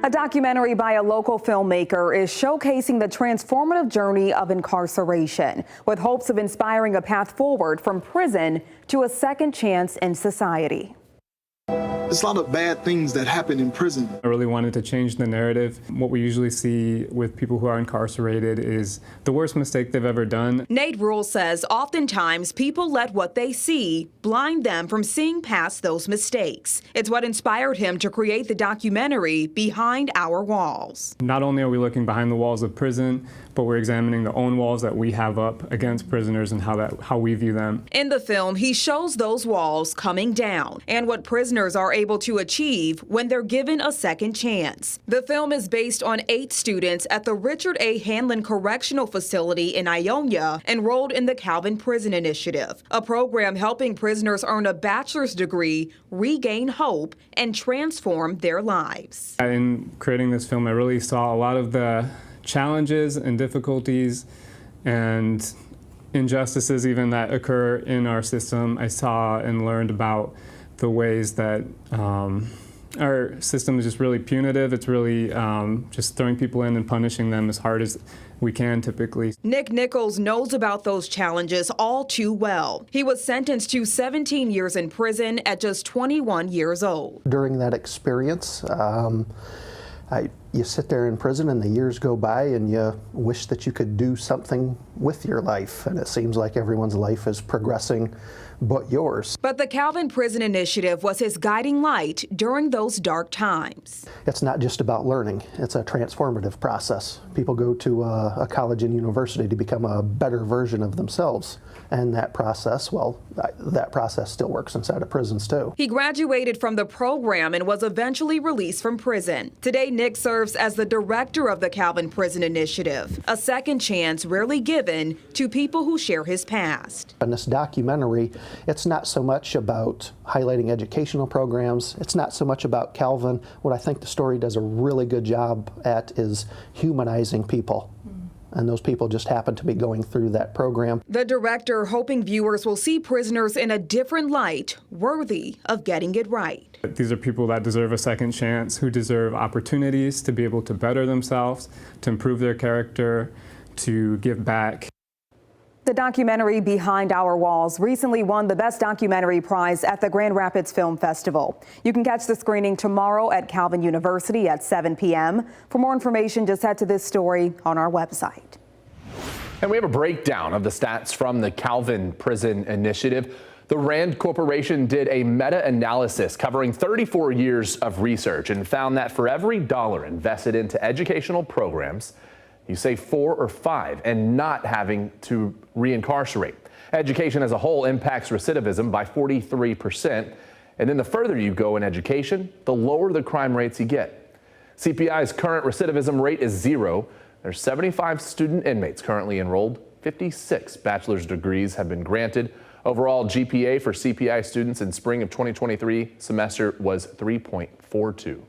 A documentary by a local filmmaker is showcasing the transformative journey of incarceration, with hopes of inspiring a path forward from prison to a second chance in society. There's a lot of bad things that happen in prison. I really wanted to change the narrative. What we usually see with people who are incarcerated is the worst mistake they've ever done. Nate Rule says oftentimes people let what they see blind them from seeing past those mistakes. It's what inspired him to create the documentary Behind Our Walls. Not only are we looking behind the walls of prison, but we're examining the own walls that we have up against prisoners and how we view them. In the film, he shows those walls coming down and what prisoners are able to achieve when they're given a second chance. The film is based on 8 students at the Richard A. Hanlon Correctional Facility in Ionia enrolled in the Calvin Prison Initiative, a program helping prisoners earn a bachelor's degree, regain hope, and transform their lives. In creating this film, I really saw a lot of the challenges and difficulties and injustices even that occur in our system. I saw and learned about the ways that our system is just really punitive. It's really just throwing people in and punishing them as hard as we can typically. Nick Nichols knows about those challenges all too well. He was sentenced to 17 years in prison at just 21 years old. During that experience, you sit there in prison and the years go by and you wish that you could do something with your life, and it seems like everyone's life is progressing but yours. But the Calvin Prison Initiative was his guiding light during those dark times. It's not just about learning, it's a transformative process. People go to a college and university to become a better version of themselves, and that process, well, that process still works inside of prisons too. He graduated from the program and was eventually released from prison. Today, Nick serves as the director of the Calvin Prison Initiative, a second chance rarely given to people who share his past. In this documentary, it's not so much about highlighting educational programs. It's not so much about Calvin. What I think the story does a really good job at is humanizing people. And those people just happen to be going through that program. The director hoping viewers will see prisoners in a different light, worthy of getting it right. These are people that deserve a second chance, who deserve opportunities to be able to better themselves, to improve their character, to give back. The documentary Behind Our Walls recently won the Best Documentary Prize at the Grand Rapids Film Festival. You can catch the screening tomorrow at Calvin University at 7 p.m. For more information, just head to this story on our website. And we have a breakdown of the stats from the Calvin Prison Initiative. The Rand Corporation did a meta-analysis covering 34 years of research and found that for every dollar invested into educational programs, you save 4 or 5 and not having to reincarcerate. Education as a whole impacts recidivism by 43%. And then the further you go in education, the lower the crime rates you get. CPI's current recidivism rate is 0. There's 75 student inmates currently enrolled. 56 bachelor's degrees have been granted. Overall GPA for CPI students in spring of 2023 semester was 3.42.